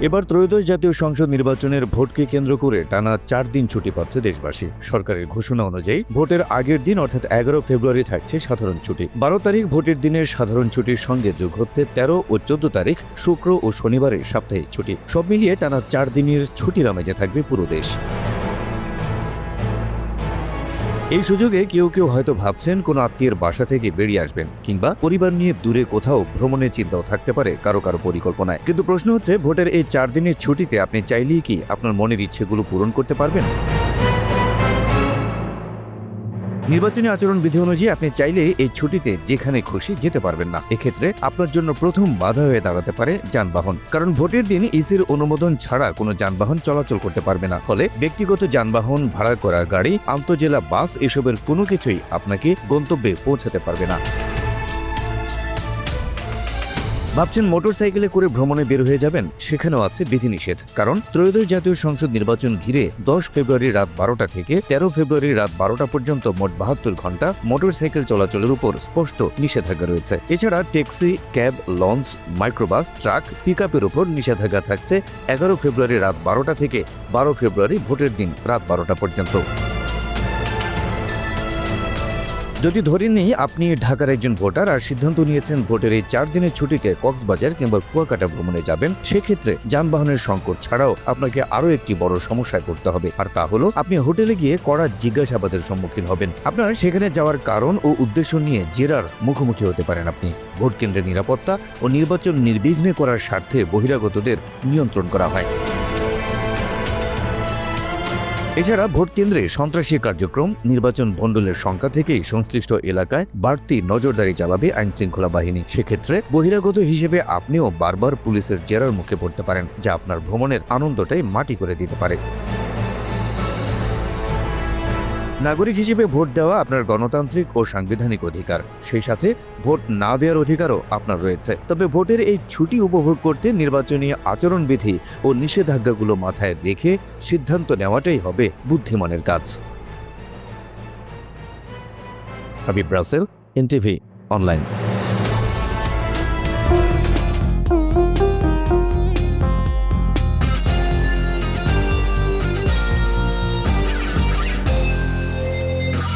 এবার ত্রয়োদশ জাতীয় সংসদ নির্বাচনের ভোটকে কেন্দ্র করে টানা 4 দিন ছুটি পাচ্ছে দেশবাসী। সরকারের ঘোষণা অনুযায়ী ভোটের আগের দিন অর্থাৎ 11 ফেব্রুয়ারি থাকছে সাধারণ ছুটি। 12 তারিখ ভোটের দিনের সাধারণ ছুটির সঙ্গে যোগ হচ্ছে 13 ও 14 তারিখ শুক্র ও শনিবারের সাপ্তাহিক ছুটি। সব মিলিয়ে টানা 4 দিনের ছুটির আমেজে থাকবে পুরো দেশ। এই সুযোগে কেউ কেউ হয়তো ভাবছেন কোনো আত্মীয়ের বাসা থেকে বেরিয়ে আসবেন, কিংবা পরিবার নিয়ে দূরে কোথাও ভ্রমণের চিন্তাও থাকতে পারে কারো কারো পরিকল্পনায়। কিন্তু প্রশ্ন হচ্ছে, ভোটের এই 4 দিনের ছুটিতে আপনি চাইলেই কি আপনার মনের ইচ্ছেগুলো পূরণ করতে পারবেন? নির্বাচনী আচরণ বিধি অনুযায়ী আপনি চাইলে এই ছুটিতে যেখানে খুশি যেতে পারবেন না। এক্ষেত্রে আপনার জন্য প্রথম বাধা হয়ে দাঁড়াতে পারে যানবাহন। কারণ ভোটের দিন ইসির অনুমোদন ছাড়া কোনো যানবাহন চলাচল করতে পারবে না। ফলে ব্যক্তিগত যানবাহন, ভাড়া করা গাড়ি, আন্তঃজেলা বাস এসবের কোনো কিছুই আপনাকে গন্তব্যে পৌঁছাতে পারবে না। ভাবছেন মোটরসাইকেলে করে ভ্রমণে বের হয়ে যাবেন? সেখানেও আছে বিধিনিষেধ। কারণ ত্রয়োদশ জাতীয় সংসদ নির্বাচন ঘিরে 10 ফেব্রুয়ারি রাত 12টা থেকে 13 ফেব্রুয়ারি রাত 12টা পর্যন্ত মোট 72 ঘন্টা মোটরসাইকেল চলাচলের উপর স্পষ্ট নিষেধাজ্ঞা রয়েছে। এছাড়া taxi, cab, launch, microbus, truck, পিকআপের উপর নিষেধাজ্ঞা থাকছে 11 ফেব্রুয়ারি রাত 12টা থেকে 12 ফেব্রুয়ারি ভোটের দিন রাত 12টা পর্যন্ত। যদি ধরে নিই আপনি ঢাকার একজন ভোটার আর সিদ্ধান্ত নিয়েছেন ভোটের এই 4 দিনের ছুটিতে কক্সবাজার কিংবা কুয়াকাটা ভ্রমণে যাবেন, সেক্ষেত্রে যানবাহনের সংকট ছাড়াও আপনাকে আরও একটি বড় সমস্যায় পড়তে হবে। আর তা হলো, আপনি হোটেলে গিয়ে কড়া জিজ্ঞাসাবাদের সম্মুখীন হবেন। আপনার সেখানে যাওয়ার কারণ ও উদ্দেশ্য নিয়ে জেরার মুখোমুখি হতে পারেন আপনি। ভোট কেন্দ্রের নিরাপত্তা ও নির্বাচন নির্বিঘ্নে করার স্বার্থে বহিরাগতদের নিয়ন্ত্রণ করা হয়। এছাড়া ভোট কেন্দ্রে সন্ত্রাসী কার্যক্রম, নির্বাচন ভণ্ডুলের সংখ্যা থেকেই সংশ্লিষ্ট এলাকায় বাড়তি নজরদারি চালাবে আইনশৃঙ্খলা বাহিনী। সেক্ষেত্রে বহিরাগত হিসেবে আপনিও বারবার পুলিশের জেরার মুখে পড়তে পারেন, যা আপনার ভ্রমণের আনন্দটাই মাটি করে দিতে পারে। নাগরিক হিসেবে ভোট দেওয়া আপনার গণতান্ত্রিক ও সাংবিধানিক অধিকার। সেই সাথে ভোট না দেওয়ার অধিকারও আপনার রয়েছে। তবে ভোটের এই ছুটি উপভোগ করতে নির্বাচনী আচরণবিধি ও নিষেধাজ্ঞাগুলো মাথায় রেখে সিদ্ধান্ত নেওয়াটাই হবে বুদ্ধিমানের কাজ। Habib Rasel, NTV online.